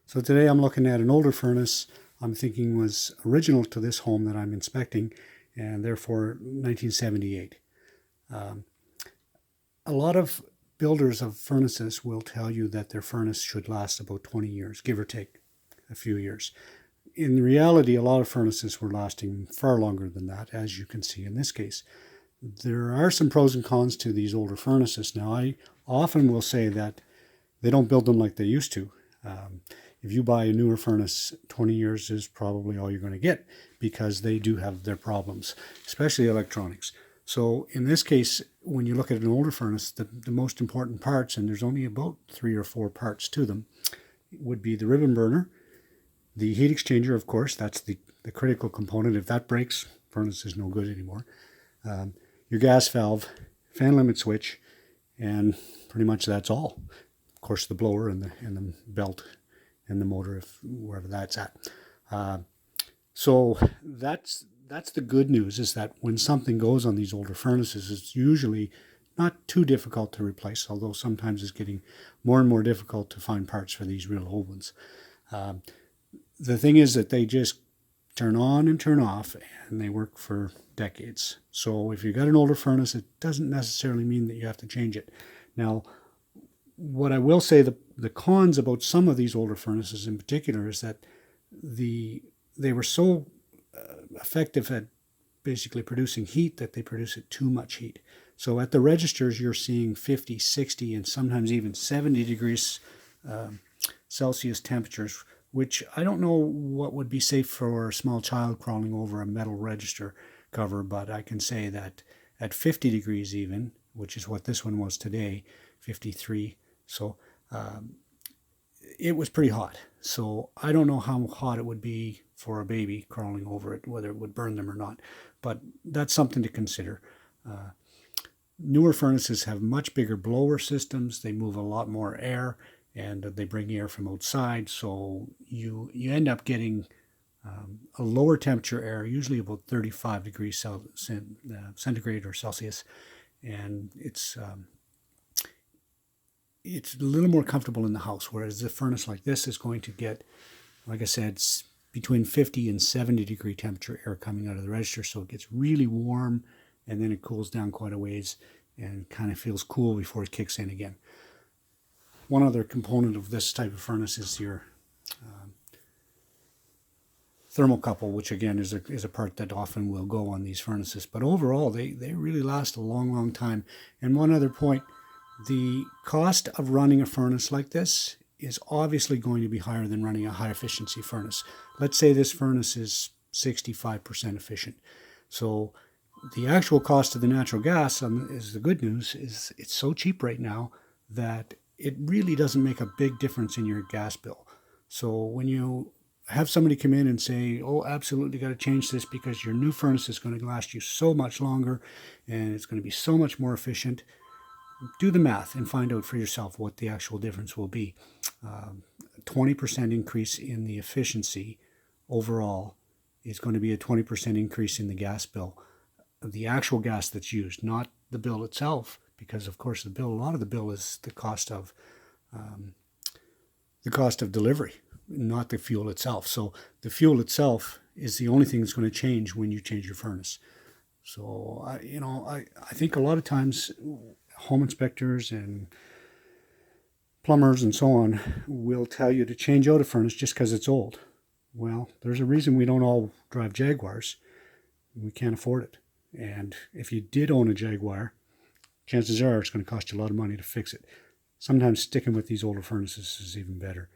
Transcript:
So today I'm looking at an older furnace I'm thinking was original to this home that I'm inspecting, and therefore 1978. Um, a lot of builders of furnaces will tell you that their furnace should last about 20 years, give or take a few years. In reality, a lot of furnaces were lasting far longer than that, as you can see in this case. There are some pros and cons to these older furnaces. Now, I often will say that they don't build them like they used to. If you buy a newer furnace, 20 years is probably all you're going to get, because they do have their problems, especially electronics. So in this case, when you look at an older furnace, the most important parts, and there's only about 3 or 4 parts to them, would be the ribbon burner, the heat exchanger, of course, that's the critical component. If that breaks, furnace is no good anymore. Your gas valve, fan limit switch, and pretty much that's all. Of course, the blower and the belt and the motor, if wherever that's at. So that's the good news, is that when something goes on these older furnaces, it's usually not too difficult to replace, although sometimes it's getting more and more difficult to find parts for these real old ones. The thing is that they just turn on and turn off, and they work for decades. So if you've got an older furnace, it doesn't necessarily mean that you have to change it. Now, what I will say, the cons about some of these older furnaces in particular, is that they were so effective at basically producing heat that they produce too much heat. So at the registers, you're seeing 50, 60, and sometimes even 70 degrees Celsius temperatures, which I don't know what would be safe for a small child crawling over a metal register cover, but I can say that at 50 degrees even, which is what this one was today, 53, so it was pretty hot. So I don't know how hot it would be for a baby crawling over it, whether it would burn them or not, but that's something to consider. Newer furnaces have much bigger blower systems. They move a lot more air, and they bring air from outside, so you end up getting a lower temperature air, usually about 35 degrees centigrade or Celsius, and it's a little more comfortable in the house, whereas a furnace like this is going to get, like I said, between 50 and 70 degree temperature air coming out of the register, so it gets really warm, and then it cools down quite a ways and kind of feels cool before it kicks in again. One other component of this type of furnace is your thermocouple, which again is a part that often will go on these furnaces. But overall, they really last a long, long time. And one other point, the cost of running a furnace like this is obviously going to be higher than running a high efficiency furnace. Let's say this furnace is 65% efficient. So the actual cost of the natural gas, is the good news, is it's so cheap right now that it really doesn't make a big difference in your gas bill. So when you have somebody come in and say, oh, absolutely got to change this because your new furnace is going to last you so much longer and it's going to be so much more efficient, do the math and find out for yourself what the actual difference will be. 20% increase in the efficiency overall is going to be a 20% increase in the gas bill. The actual gas that's used, not the bill itself, because of course a lot of the bill is the cost of delivery, not the fuel itself. So the fuel itself is the only thing that's going to change when you change your furnace. So I think a lot of times home inspectors and plumbers and so on will tell you to change out a furnace just because it's old. Well, there's a reason we don't all drive Jaguars. We can't afford it. And if you did own a Jaguar, chances are it's going to cost you a lot of money to fix it. Sometimes sticking with these older furnaces is even better.